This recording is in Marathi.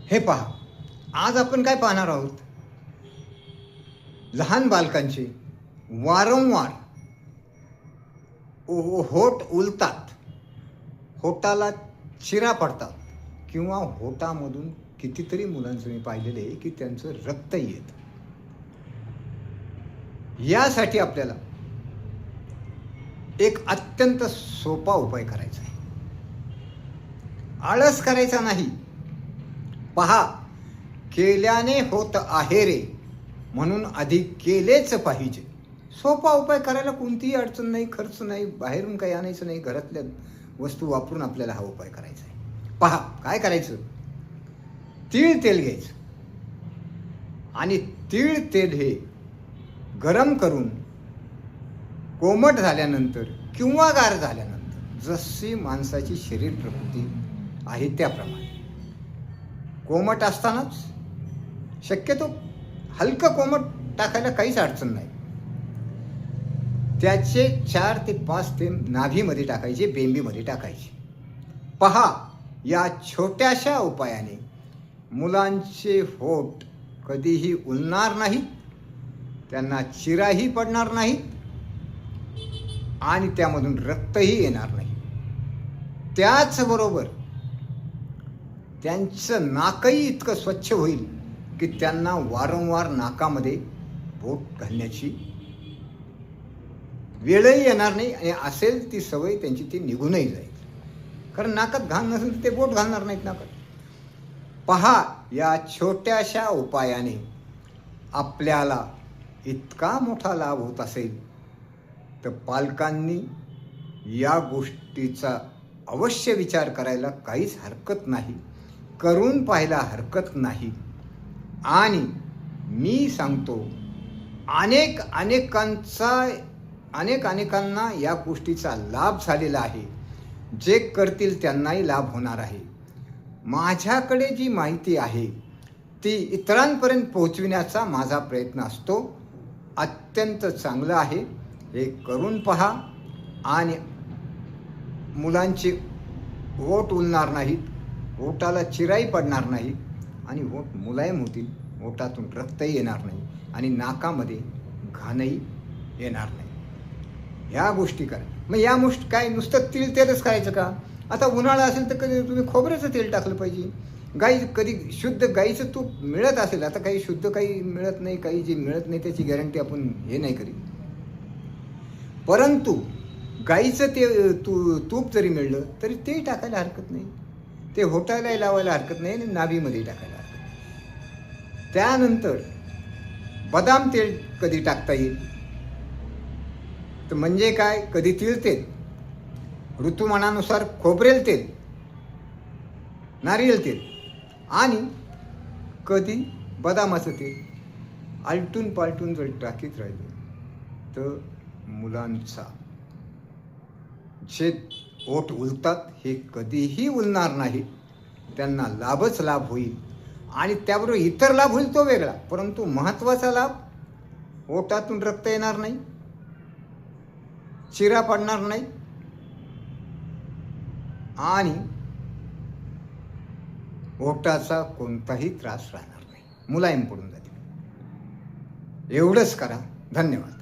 हे पहा, आज आपण काय पाहणार आहोत? लहान बालकांचे वारंवार होठ उलतात, होटाला चिरा पडतात किंवा होटामधून कितीतरी मुलांचं मी पाहिलेलं आहे की त्यांचं रक्तही येतं. यासाठी आपल्याला एक अत्यंत सोपा उपाय करायचा आहे. आळस करायचा नाही. पहा, केल्याने होत आहे रे म्हणून आधी केलेच पाहिजे. सोपा उपाय करायला कोणतीही अडचण नाही, खर्च नाही, बाहेरून काही आणायचं नाही, घरातल्या वस्तू वापरून आपल्याला हा उपाय करायचा आहे. पहा, काय करायचं? तीळ तेल घ्यायचं आणि तीळ तेल हे गरम करून कोमट झाल्यानंतर किंवा गार झाल्यानंतर जशी माणसाची शरीर प्रकृती आहे त्याप्रमाणे कोमट असतानाच, शक्यतो हलकं कोमट टाकायला काहीच अडचण नाही, त्याचे 4 ते 5 थेंब नाभीमध्ये टाकायचे, बेंबीमध्ये टाकायचे. पहा, या छोट्याशा उपायाने मुलांचे होठ कधीही उलणार नाहीत, त्यांना चिराही पडणार नाहीत आणि त्यामधून रक्तही येणार नाही. त्याचबरोबर त्यांचं नाकही इतकं स्वच्छ होईल की त्यांना वारंवार नाकामध्ये बोट घालण्याची वेळही येणार नाही आणि असेल ती सवय त्यांची ती निघूनही जाईल. कारण नाकात घाण नसेल तर ते बोट घालणार नाहीत नाकात. पहा, या छोट्याशा उपायाने आपल्याला इतका मोठा लाभ होत असेल तर पालकांनी या गोष्टीचा अवश्य विचार करायला काहीच हरकत नाही, करून पाहायला हरकत नाही. आणि मी सांगतो, अनेकांना या गोष्टीचा लाभ झालेला आहे. जे करतील त्यांनाही लाभ होणार आहे. माझ्याकडे जी माहिती आहे ती इतरांपर्यंत पोहोचविण्याचा माझा प्रयत्न असतो. अत्यंत चांगलं आहे, हे करून पहा आणि मुलांचे होठ उलणार नाहीत, होटाला चिराई पडणार नाही आणि होठ मुलायम होतील, होटातून रक्तही येणार नाही आणि नाकामध्ये घाणही येणार नाही. ह्या गोष्टी करा. मग या गोष्टी काय नुसतं तीळ तेलच करायचं का? आता उन्हाळा असेल तर कधी तुम्ही खोबऱ्याचं तेल टाकलं पाहिजे. कधी शुद्ध गाईचं तूप मिळत असेल, आता काही शुद्ध काही मिळत नाही, काही जे मिळत नाही त्याची गॅरंटी आपण हे नाही करीत, परंतु गाईचं ते तूप जरी मिळलं तरी ते टाकायला हरकत नाही, ते होटायलाही लावायला हरकत नाही आणि नाभीमध्ये टाकायला हरकत नाही. त्यानंतर बदाम तेल कधी टाकता येईल तर म्हणजे काय, कधी तीळ तेल, ऋतुमानानुसार खोबरेल तेल, नारियल तेल आणि कधी बदामाचं तेल आलटून पालटून जर टाकीत राहिलं तर मुलांचा जे ओठ उलतात हे कधीही उलणार नाही, त्यांना लाभच लाभ होईल. आणि त्याबरोबर इतर लाभ होईल तो वेगळा, परंतु महत्त्वाचा लाभ, ओठातून रक्त येणार नाही, चिरा पडणार नाही आणि ओठाचा कोणताही त्रास राहणार नाही, मुलायम पडून जातील. एवढंच करा. धन्यवाद.